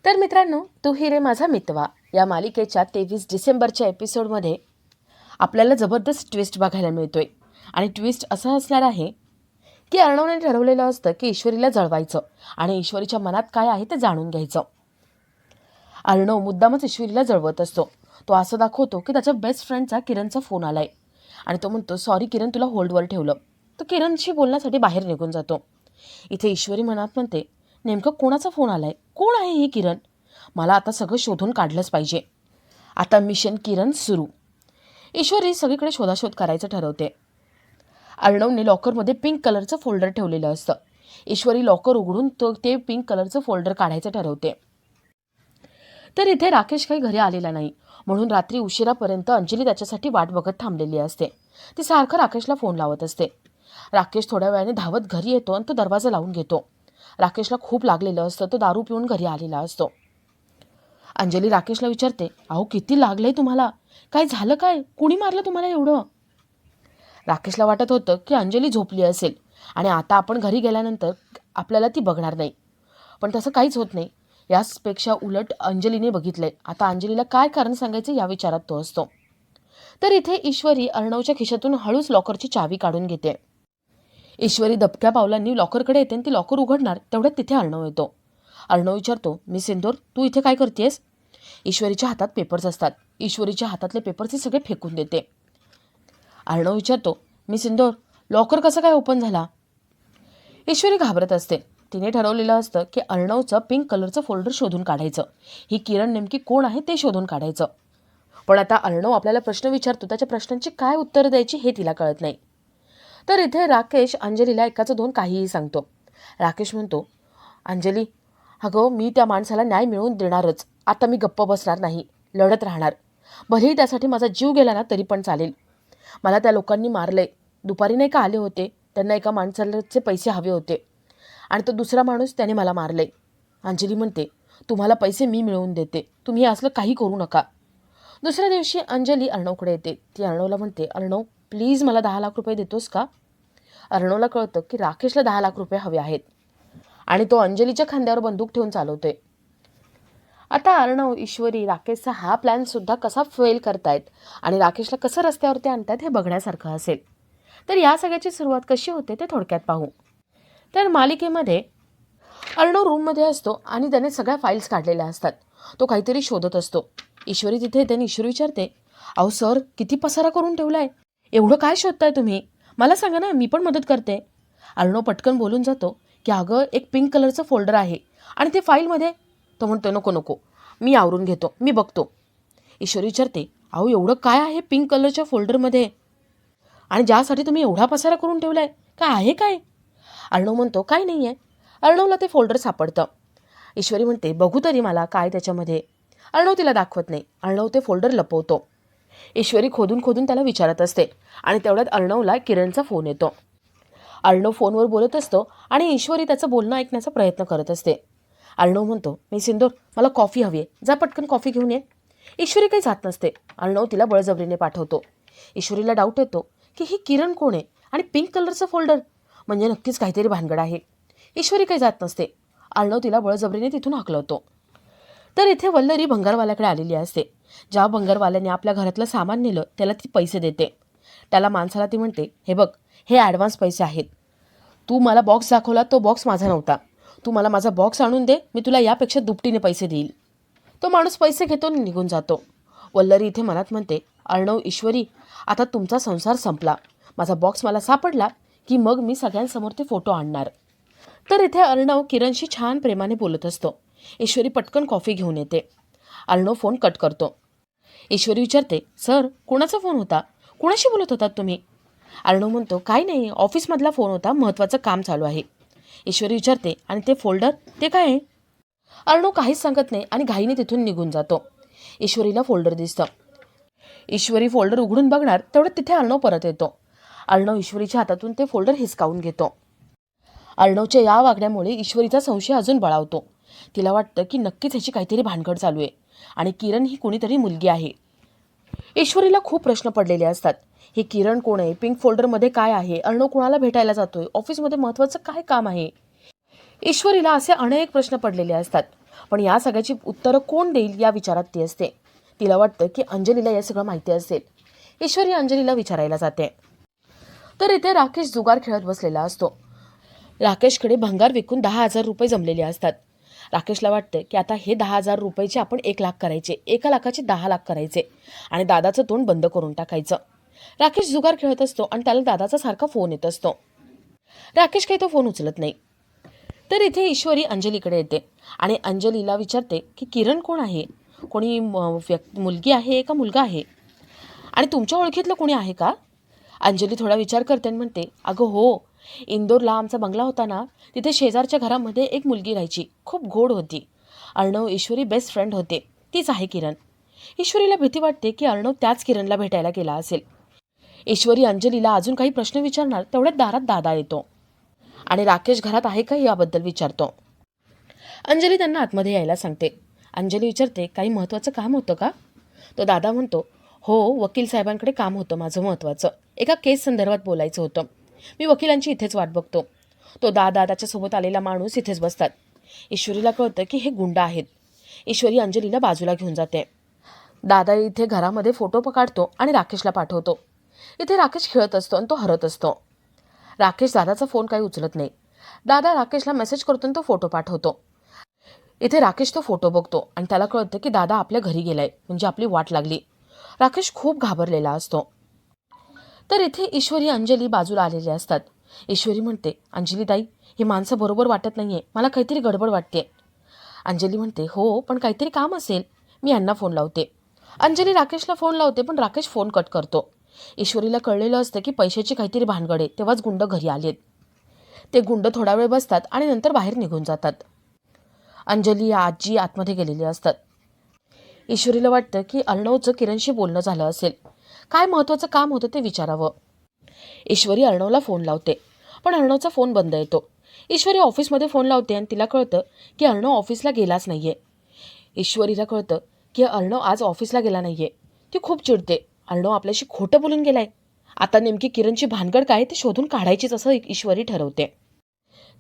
तर मित्रांनो, तू ही रे माझा मितवा या मालिकेच्या 23 डिसेंबरच्या एपिसोडमध्ये आपल्याला जबरदस्त ट्विस्ट बघायला मिळतोय. आणि ट्विस्ट असं असणार आहे की अर्णवने ठरवलेलं असतं की ईश्वरीला जळवायचं आणि ईश्वरीच्या मनात काय आहे ते जाणून घ्यायचं. अर्णव मुद्दामच ईश्वरीला जळवत असतो. तो असं दाखवतो की त्याच्या बेस्ट फ्रेंडचा किरणचा फोन आलाय आणि तो म्हणतो, सॉरी किरण, तुला होल्डवर ठेवलं. तो किरणशी बोलण्यासाठी बाहेर निघून जातो. इथे ईश्वरी मनात म्हणते, नेमकं कोणाचा फोन आलाय, कोण आहे ही किरण? मला आता सगळं शोधून काढलंच पाहिजे. आता मिशन किरण सुरू. ईश्वरी सगळीकडे शोधाशोध करायचं ठरवते. अर्णवने लॉकरमध्ये पिंक कलरचं फोल्डर ठेवलेलं असतं. ईश्वरी लॉकर उघडून ते पिंक कलरचं फोल्डर काढायचं ठरवते. तर इथे राकेश काही घरी आलेला नाही, म्हणून रात्री उशिरापर्यंत अंजली त्याच्यासाठी वाट बघत थांबलेली असते. ती सारखं राकेशला फोन लावत असते. राकेश थोड्या वेळाने धावत घरी येतो आणि तो दरवाजा लावून घेतो. राकेशला खूप लागलेलं असतं. तो दारू पिऊन घरी आलेला असतो. अंजली राकेशला विचारते, अहो किती लागलंय तुम्हाला? काय झालं काय? कुणी मारलं तुम्हाला एवढं? राकेशला वाटत होतं की अंजली झोपली असेल आणि आता आपण घरी गेल्यानंतर आपल्याला ती बघणार नाही. पण तसं काहीच होत नाही. याचपेक्षा उलट अंजलीने बघितलंय. आता अंजलीला काय कारण सांगायचं या विचारात तो असतो. तर इथे ईश्वरी अर्णवच्या खिशातून हळूच लॉकरची चावी काढून घेते. ईश्वरी दबक्या पावलांनी लॉकरकडे येते आणि ती लॉकर उघडणार तेवढ्यात तिथे अर्णव येतो. अर्णव विचारतो, मी सिंदूर, तू इथे काय करतेस? ईश्वरीच्या हातात पेपर्स असतात. ईश्वरीच्या हातातले पेपर्स सगळे फेकून देते. अर्णव विचारतो, मी सिंदूर, लॉकर कसं काय ओपन झाला? ईश्वरी घाबरत असते. तिने ठरवलेलं असतं की अर्णवचं पिंक कलरचं फोल्डर शोधून काढायचं. ही किरण नेमकी कोण आहे ते शोधून काढायचं. पण आता अर्णव आपल्याला प्रश्न विचारतो, त्याच्या प्रश्नांची काय उत्तरं द्यायची हे तिला कळत नाही. तर इथे राकेश अंजलीला एकाचं दोन काहीही सांगतो. राकेश म्हणतो, अंजली, अगं मी त्या माणसाला न्याय मिळवून देणारच. आता मी गप्प बसणार नाही, लढत राहणार. भलेही त्यासाठी माझा जीव गेला ना तरी पण चालेल. मला त्या लोकांनी मारलंय. दुपारी नाही का आले होते, त्यांना एका माणसाचे पैसे हवे होते आणि तो दुसरा माणूस त्याने मला मारलंय. अंजली म्हणते, तुम्हाला पैसे मी मिळवून देते, तुम्ही असलं काही करू नका. दुसऱ्या दिवशी अंजली अर्णवकडे येते. ती अर्णवला म्हणते, अर्णव प्लीज मला 10 लाख रुपये देतोस का? अर्णवला कळतं की राकेशला 10 लाख रुपये हवे आहेत आणि तो अंजलीच्या खांद्यावर बंदूक ठेवून चालवतोय. आता अर्णव, ईश्वरी, राकेशचा हा प्लॅन सुद्धा कसा फेल करतायत आणि राकेशला कसं रस्त्यावरती आणतात हे बघण्यासारखं असेल. तर या सगळ्याची सुरुवात कशी होते ते थोडक्यात पाहू. तर मालिकेमध्ये अर्णव रूममध्ये असतो आणि त्याने सगळ्या फाईल्स काढलेल्या असतात. तो काहीतरी शोधत असतो. ईश्वरी तिथे येते आणि ईश्वरी विचारते, अहो सर, किती पसारा करून ठेवलाय? एवढं काय शोधताय तुम्ही? मला सांगा ना, मी पण मदत करते. अर्णव पटकन बोलून जातो की अगं एक पिंक कलरचं फोल्डर आहे आणि ते फाईलमध्ये. तो म्हणतो, नको नको, मी आवरून घेतो, मी बघतो. ईश्वरी विचारते, अहो एवढं काय आहे पिंक कलरच्या फोल्डरमध्ये आणि ज्यासाठी तुम्ही एवढा पसारा करून ठेवलाय? काय आहे काय? अर्णव म्हणतो, काय नाही आहे. अर्णवला ते फोल्डर सापडतं. ईश्वरी म्हणते, बघू तरी मला काय त्याच्यामध्ये. अर्णव तिला दाखवत नाही. अर्णव ते फोल्डर लपवतो. ईश्वरी खोदून खोदून त्याला विचारत असते आणि तेवढ्यात अर्णवला किरणचा फोन येतो. अर्णव फोनवर बोलत असतो आणि ईश्वरी त्याचं बोलणं ऐकण्याचा प्रयत्न करत असते. अर्णव म्हणतो, मी सिंदूर, मला कॉफी हवी आहे, जा पटकन कॉफी घेऊन ये. ईश्वरी काही जात नसते. अर्णव तिला बळजबरीने पाठवतो. ईश्वरीला डाऊट येतो की ही किरण कोण आहे आणि पिंक कलरचं फोल्डर म्हणजे नक्कीच काहीतरी भानगड आहे. ईश्वरी काही जात नसते. अर्णव तिला बळजबरीने तिथून हाकलवतो. तर इथे वल्लरी भंगारवाल्याकडे आलेली असते. ज्या भंगारवाल्याने आपल्या घरातलं सामान नेलं त्याला ती पैसे देते. त्याला माणसाला ती म्हणते, हे बघ, हे ॲडव्हान्स पैसे आहेत. तू मला बॉक्स दाखवला, तो बॉक्स माझा नव्हता. तू मला माझा बॉक्स आणून दे, मी तुला यापेक्षा दुपटीने पैसे देईल. तो माणूस पैसे घेतो आणि निघून जातो. वल्लरी इथे मनात म्हणते, अर्णव, ईश्वरी, आता तुमचा संसार संपला. माझा बॉक्स मला सापडला की मग मी सगळ्यांसमोर ते फोटो आणणार. तर इथे अर्णव किरणशी छान प्रेमाने बोलत असतो. ईश्वरी पटकन कॉफी घेऊन येते. अर्णव फोन कट करतो. ईश्वरी विचारते, सर, कोणाचा फोन होता? कोणाशी बोलत होतात तुम्ही? अर्णव म्हणतो, काय नाही, ऑफिसमधला फोन होता, महत्त्वाचं काम चालू आहे. ईश्वरी विचारते, आणि ते फोल्डर, ते काय आहे? अर्णव काहीच सांगत नाही आणि घाईने तिथून निघून जातो. ईश्वरीला फोल्डर दिसतं. ईश्वरी फोल्डर उघडून बघणार तेवढ्यात तिथे अर्णव परत येतो. अर्णव ईश्वरीच्या हातातून ते फोल्डर हिसकावून घेतो. अर्णवच्या या वागण्यामुळे ईश्वरीचा संशय अजून बळावतो. तिला वाटतं की नक्कीच ह्याची काहीतरी भानगड चालू आहे आणि किरण ही कोणीतरी मुलगी आहे. ईश्वरीला खूप प्रश्न पडलेले असतात. ही किरण कोण आहे? पिंक फोल्डरमध्ये काय आहे? अर्णव कोणाला भेटायला जातोय? ऑफिसमध्ये महत्त्वाचं काय काम आहे? ईश्वरीला असे अनेक प्रश्न पडलेले असतात, पण या सगळ्याची उत्तरं कोण देईल या विचारात ती असते. तिला वाटतं की अंजलीला हे सगळं माहिती असेल. ईश्वरी अंजलीला विचारायला जाते. तर इथे राकेश जुगार खेळत बसलेला असतो. राकेशकडे भंगार विकून 10,000 रुपये जमलेले असतात. राकेशला वाटतं की आता हे 10,000 रुपयाचे आपण 1,00,000 करायचे, 1,00,000चे 10,00,000 करायचे आणि दादाचं तोंड बंद करून टाकायचं. राकेश जुगार खेळत असतो आणि त्याला दादाचा सारखा फोन येत असतो. राकेश काही तो फोन उचलत नाही. तर इथे ईश्वरी अंजलीकडे येते आणि अंजलीला विचारते की किरण कोण आहे, कोणी मुलगी आहे का मुलगा आहे, आणि तुमच्या ओळखीतलं कोणी आहे का? अंजली थोडा विचार करते आणि म्हणते, अगं हो, इंदोरला आमचा बंगला होता ना, तिथे शेजारच्या घरामध्ये एक मुलगी राहायची, खूप गोड होती. अर्णव ईश्वरी बेस्ट फ्रेंड होते, तीच आहे किरण. ईश्वरीला भीती वाटते की अर्णव त्याच किरणला भेटायला गेला असेल. ईश्वरी अंजलीला अजून काही प्रश्न विचारणार तेवढ्यात दारात दादा येतो आणि राकेश घरात आहे का याबद्दल विचारतो. अंजली त्यांना आतमध्ये यायला सांगते. अंजली विचारते, काही महत्त्वाचं काम होतं का? तो दादा म्हणतो, हो, वकील साहेबांकडे काम होतं माझं महत्त्वाचं, एका केस संदर्भात बोलायचं होतं. मी वकिलांची इथेच वाट बघतो. तो दादा, त्याच्यासोबत आलेला माणूस इथेच बसतात. ईश्वरीला कळतं की हे गुंड आहेत. ईश्वरी अंजलीला बाजूला घेऊन जाते. दादा इथे घरामध्ये फोटो काढतो आणि राकेशला पाठवतो. इथे राकेश खेळत असतो आणि तो हरत असतो. राकेश दादाचा फोन काही उचलत नाही. दादा राकेशला मेसेज करतो आणि तो फोटो पाठवतो. इथे राकेश तो फोटो बघतो आणि त्याला कळतं की दादा आपल्या घरी गेलाय, म्हणजे आपली वाट लागली. राकेश खूप घाबरलेला असतो. तर इथे ईश्वरी अंजली बाजूला आलेले असतात. ईश्वरी म्हणते, अंजली ताई, ही माणसं बरोबर वाटत नाहीये, मला काहीतरी गडबड वाटते. अंजली म्हणते, हो, पण काहीतरी काम असेल, मी यांना फोन लावते. अंजली राकेशला फोन लावते, पण राकेश फोन कट करतो. ईश्वरीला कळलेलं असतं की पैशाची काहीतरी भानगड आहे. तेव्हाच गुंड घरी आलेत. ते गुंड थोडा वेळ बसतात आणि नंतर बाहेर निघून जातात. अंजली या आजी आतमध्ये गेलेली असतात. ईश्वरीला वाटतं की अर्णवचं किरणशी बोलणं झालं असेल, काय महत्त्वाचं काम होतं ते विचारावं. ईश्वरी अर्णवला फोन लावते, पण अर्णवचा फोन बंद येतो. ईश्वरी ऑफिसमध्ये फोन लावते आणि तिला कळतं की अर्णव ऑफिसला गेलाच नाहीये. ईश्वरीला कळतं की अर्णव आज ऑफिसला गेला नाहीये. ती खूप चिडते. अर्णव आपल्याशी खोटं बोलून गेलाय. आता नेमकी किरणची भानगड काय ते शोधून काढायचीच असं ईश्वरी ठरवते.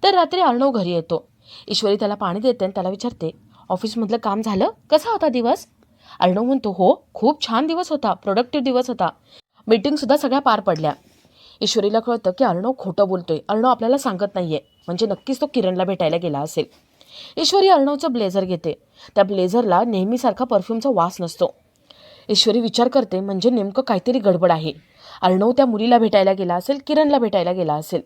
तर रात्री अर्णव घरी येतो. ईश्वरी त्याला पाणी देते आणि त्याला विचारते, ऑफिसमधलं काम झालं, कसा होता दिवस? अर्णव म्हणतो, हो, खूप छान दिवस होता, प्रोडक्टिव्ह दिवस होता, मीटिंगसुद्धा सगळ्या पार पडल्या. ईश्वरीला कळतं की अर्णव खोटं बोलतोय, अर्णव आपल्याला सांगत नाहीये, म्हणजे नक्कीच तो किरणला भेटायला गेला असेल. ईश्वरी अर्णवचं ब्लेझर घेते. त्या ब्लेझरला नेहमीसारखा परफ्यूमचा वास नसतो. ईश्वरी विचार करते, म्हणजे नेमकं काहीतरी गडबड आहे. अर्णव त्या मुलीला भेटायला गेला असेल, किरणला भेटायला गेला असेल.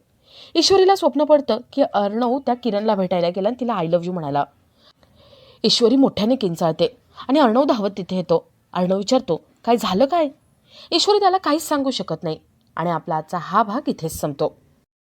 ईश्वरीला स्वप्न पडतं की अर्णव त्या किरणला भेटायला गेला आणि तिला आय लव्ह यू म्हणाला. ईश्वरी मोठ्याने किंचाळते आणि अर्णव धावत तिथे येतो. अर्णव विचारतो, काय झालं काय? ईश्वरी त्याला काहीच सांगू शकत नाही आणि आपला आजचा हा भाग इथेच संपतो.